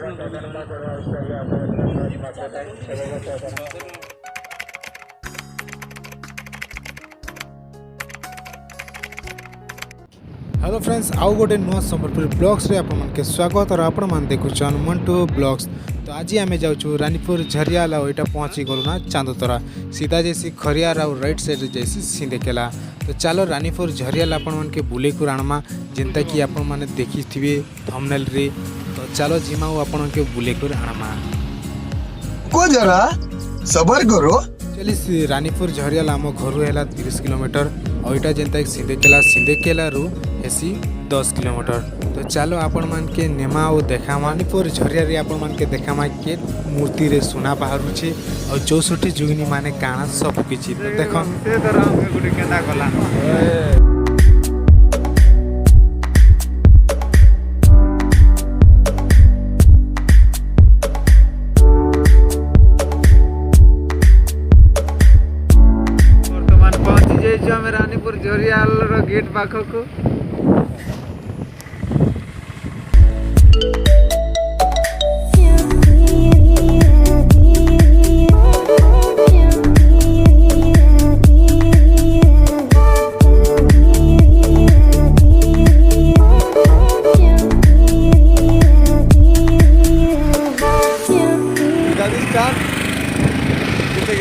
Hello friends आउ गोटे नुआ संबलपुर ब्लॉग्स रे आपन के स्वागत और आपण मान देखुछन मंटू ब्लॉग्स। तो आज आम जाऊँ रानीपुर झरियाल और यहाँ पहुँची गलु ना चांदोतरा सीधा जैसी खरियार और राइट साइड जैसी सिंदेकेला। तो चलो रानीपुर झरियाल आपण मान के बुले को आनमा जेनता कि आपण माने देखी थिबे थंबनेल रे। तो चलो जिमा आपण के बुले को आनमा को जरा सबर करो। चली रानीपुर झरियाल आम घर है 30 किलोमीटर और यहाँ जेनता सिंदेकेला रू हेसी 10 किलोमीटर। तो चलो आपण मान के नेमा और देखा रानीपुर झरिया रे आपण मान के देखा के मूर्ति रे सुना बाहर छे और 64 जुगनी माने काना सब किछि। तो देखो से तरह हम गुडी केना कला रानीपुर झरियाल गेट पाखक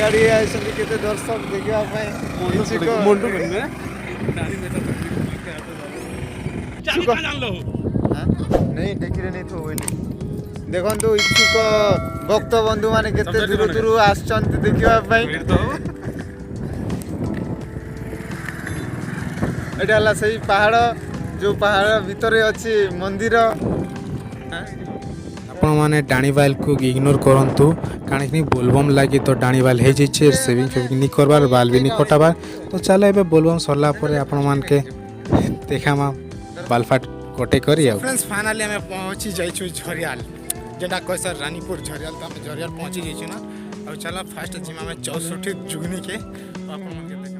गाड़ी केते दर्शक देखा नहीं देखी नहीं थो देखो तो इच्छुक भक्त बंधु माने केते दूर दूर आछंती देखिबा पई एटा ला सही पहाड़ जो पहाड़ भीतर अछि मंदिर। आपण माने डाणीवाल को इग्नोर करंतु काणी कि बोलबम लागी तो डाणीवाल हे जे सेविंग फेविंग नहीं करबार बाल भी नहीं कटाबार। तो चलो एबे बोलबम सरला परे आपण मान के देखामा बाल फाट कोटे करी आ फ्रेंड्स फाइनली हमें पहुंची जाइछु झरियाल जेटा कहसर रानीपुर झरियाल। तो हम झरियाल पहुंची जाइछु ना और चला फास्ट जिमा में 64 जुगनी के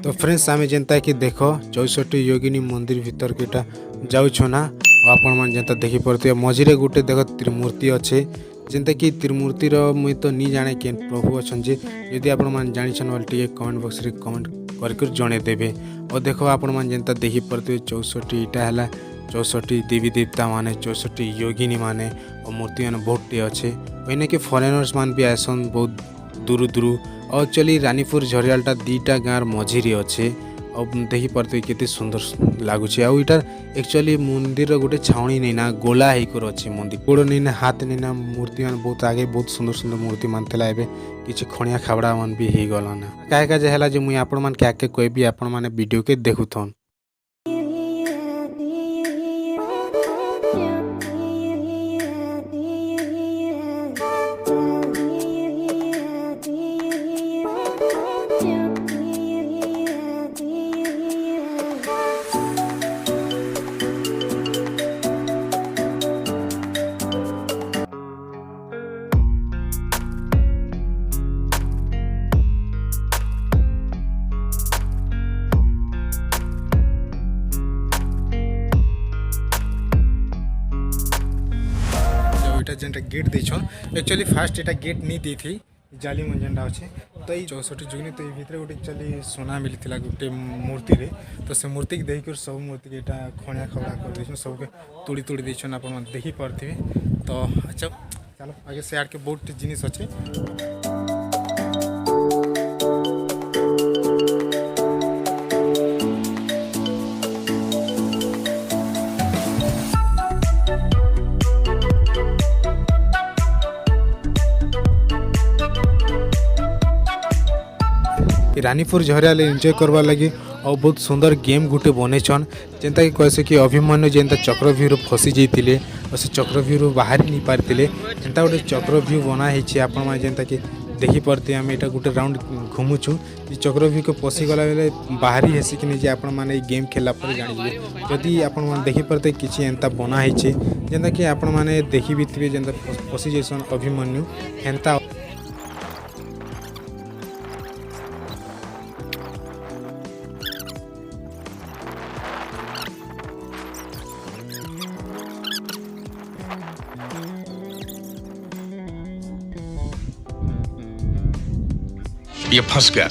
तो फ्रेंड्स हमें जनता कि देखो 64 योगिनी मंदिर भीतर केटा जाउछु ना आपण मान जनता देखि परते मझिरे गुटे देखो त्रिमूर्ति अच्छे जेनता कि त्रिमूर्ति मुई तो नहीं जाने के प्रभु अच्छन जे यदि आपण मान जानिछन वाल टिके कमेंट बॉक्स रे कमेंट करके जणे देबे। और देखो आपण मान जनता देखि परते 64 इटा हला 64 देवी देवता माने 64 योगिनी माने और मूर्ति माने बहुत टे अच्छे वही कि फॉरेनर्स मान भी आसन बहुत दूर दूर। और चली रानीपुर झरियालटा दीटा गाँव मझिरे अच्छे और देखी पारे केते सुंदर लगुच। आईटार एक्चुअली मंदिर गोटे छाउनी नहीं ना गोला होकर अच्छे मंदिर गोड़ नहीं ना हाथ नहीं ना मूर्ति मान बहुत आगे बहुत सुंदर सुंदर मूर्ति मान था एवं किसी खणिया खाबड़ा मान भी हो गला ना क्या क्या जो मुझे आपण मान क्या कहबी आपण मैंने वीडियो के देखुथन। जेनटा गेट देछन एक्चुअली फास्ट एटा गेट नहीं दी थी जाली मन जेनटा अच्छे तो ये 64 जुगनी तो ये गोटे एक्चुअली सोना मिलता गोटे मूर्ति रे। तो से मूर्ति के देख सब मूर्ति के एटा खणिया खबड़ा कर देछन सबके तोड़ी तोड़ी देछन आपण मन देखि परथिबे। तो अच्छा चलो आगे से के बहुत जिनिस अच्छे रानीपुर झरियाल एंजॉय करवा लगी और बहुत सुंदर गेम गुटे बनईछन जेनता कि कैसे कि अभिमन्यु जेनता चक्रव्यूह फसी जाइए और से चक्रव्यूह बाहरी नहीं पारे एंता गोटे चक्रव्यूह बना है आपण मैंने जेनता कि देखी पारे आम यहाँ गोटे राउंड घुमुचु चक्रव्यूह को पशिगला बेले बाहरी हेसी कि नहीं आपण मैंने गेम खेला जानिए जदि आपण मैंने देखी पारे किसी एंता बना है जेनता कि आपण मैंने देखी भी थे जेनता फसी जाइसन अभिमन्यु एंता ये फंस गया।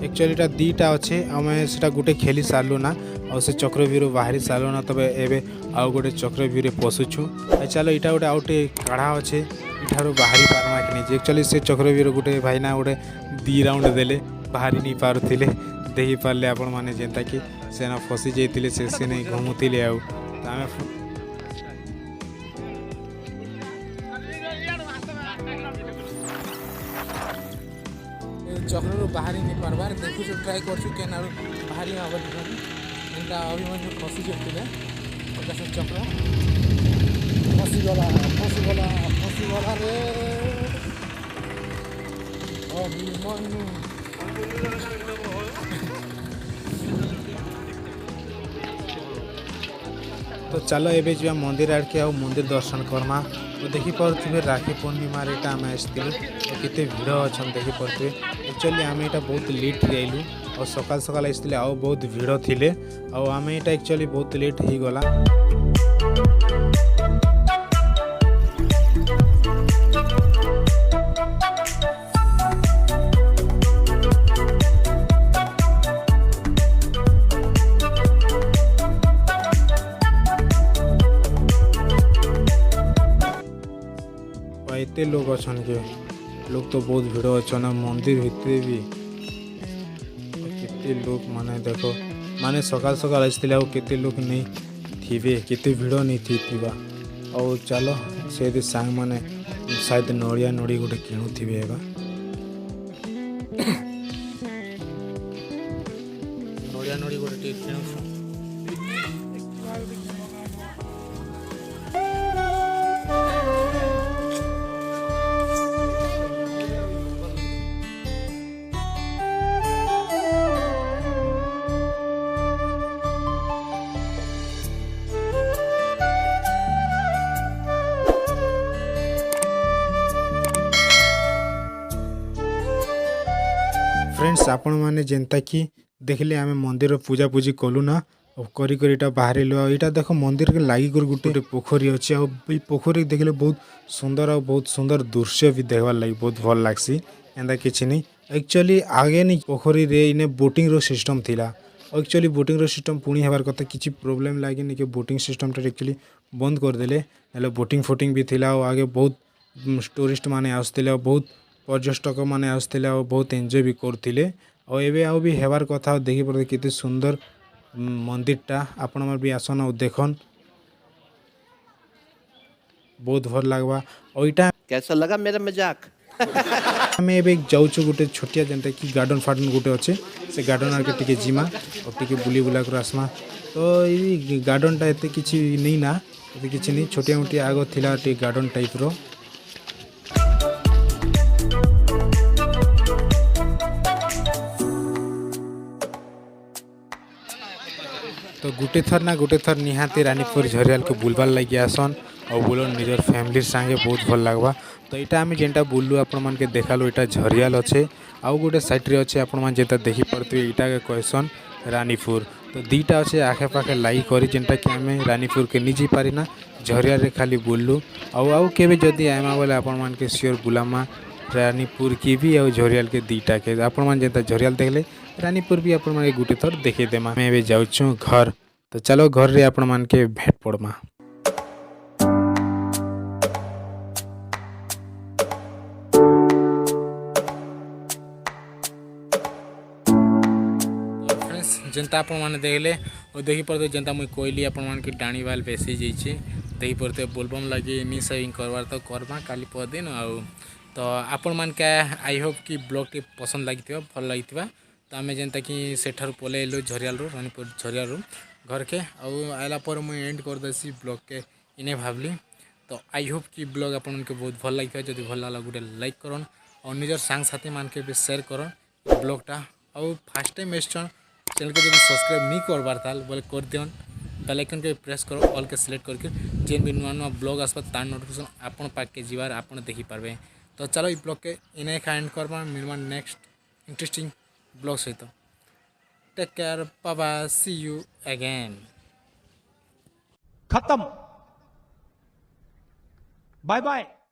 एक्चुअली दीटा अच्छे आम से गोटे खेली सारू ना आ से चक्रव्यूह बाहरी सारू ना तबे एबे आउ गोटे चक्रव्यूह पशुछु चलो यहाँ गोटे आउटे काढ़ा अच्छे इठार बाहरी पार्मा कि नहीं एक्चुअली से चक्रव्यूह गोटे भाईना गोटे 2 राउंड देले बाहरी नहीं पारुले देखी पारे आपण मैंने जेनता कि सेना फसी जाइए से नहीं घुमुले आउ आम चक्रु बाहरी नहीं पार्बार देखु ट्राए कर बाहरी एंटा अभिमन्यु फसी जाते से चक्र फसीगला रे अभिमन्यु तो चलो एबे जा मंदिर आड़ के मंदिर दर्शन करमा तो देखी पारे राखी पूर्णिमा यहाँ आम आसलु तो केते भिड़ अच्छा देखी पारे एक्चुअली आम यहाँ बहुत लेट आइलु और सकाल सकाल आसते आउ बहुत भिड़ थिले आम यहाँ एक्चुअली बहुत लेट हो गला। एते लोग अच्छा के लोग तो बहुत भिड़ अच्छा मंदिर भितर भी केते लोग माने देखो माने सकाल सकाल आसते केते लोग नहीं थिबे केते भिड़ नहीं थी और चलो से सांग माने शायद नड़िया नड़ी गोटे किणुवे नड़िया नड़ी गोटे किणुछु फ्रेंड्स आपण मैंने जेनता कि देखले आम मंदिर पूजा पूजी कलु ना करी बाहर यहाँ देख मंदिर के लगी गोटे पोखरी अच्छे आई पोखरी देखले बहुत सुंदर और बहुत सुंदर दृश्य भी देखवार लगी बहुत भल लगसी एंता किसी नहीं एक्चुअली आगे नहीं पोखरी रे इने बोटिंग रो सिस्टम थिला एक्चुअली बोटिंग रो सिस्टम पुणी हेबार कथा किसी प्रोब्लेम लगे नहीं कि बोटिंग सिस्टम एक्चुअली बंद करदेले हेल्ले बोटिंग फोटिंग भी थिला और आगे बहुत टूरिस्ट माने आसते बहुत पर्यटक मैंने आसते बहुत एंजॉय भी करते और एवं आउ भी हेबार कथा देखी पड़े कितने सुंदर मंदिरटा आपण भी आसन और देखन बहुत भल लगवा और यहाँ कैसा लगा मेरा मजाक आम ए जाऊँ गोटे छोटिया जनता कि गार्डन फार्डन गोटे अच्छे से गार्डन आगे टिके जिमा और टिके बुली बुला कर आसमा तो ये गार्डनटा एत कि नहीं ना एत कि नहीं छोटिया मोटिया आग थिला गार्डन टाइप रो तो गोटे थर निहाती रानीपुर झरियाल के बुलबार लगे आसन और बोलो निजर फैमिली संगे बहुत भल लगवा तो यहाँ आम जेनटा बुलू आपण मान के देखालु यहाँ झरियाल अच्छे आउ गोटे साइड्रे अच्छे आपण मैंने जेनता देखी पारे यहाँ के कहसन रानीपुर तो दीटा अच्छे आखे पाखे लाई करी जेनटा कि आम रानीपुर के नहीं जापारिना झरियाल खाली बुलू आउ केबे जदि आमा बोले आपण मान के सियोर बुलामा रानीपुर की भी और झरियाल के दीटा के आपण मान जेनता झरियाल देखले रानीपुर भी आपण मान गोटे थर देखे देमा मैं जाऊँ घर तो चलो घर रे आपण मान के भेट पड़मा। जेनता आपण मैंने देखले और देखी पड़ते जेनता मुझे कहली आपण मान की डाणी बाल बेसी जाइए देखी पड़ते बोलबम लगे नी सेविंग करवार तो करमा काली परदिन आउ तो आपण मान के आई होप कि ब्लॉग टी पसंद लगी भल लगी तो आम जेनता कि सेठार पलैलु झरियाल रानीपुर झरियाल घर के आइला पर मुझे एंड करदेसी ब्लॉग के इने भावली तो आई होप कि ब्लॉग आपण के बहुत भल लगी जब भल लगा गोटे लाइक करन और निजर सांग साथी मान के भी शेयर करन ब्लॉगटा और फास्ट टाइम एसन चैनल को जब सब्सक्राइब नहीं करबार था बोले कर दियन बेल आइकन के प्रेस करो ऑल के सिलेक्ट करके जेन भी नुआ नुआ ब्लॉग आसपा तार नोटिफिकेशन आपण पाके जीवार आपण देखी पारबे तो चलो ये ब्लॉग के इने एंड करबा मिलमा नेक्स्ट इंटरेस्टिंग ब्लॉग सहित टेक केयर बाबा सी यू अगेन खत्म। Bye bye.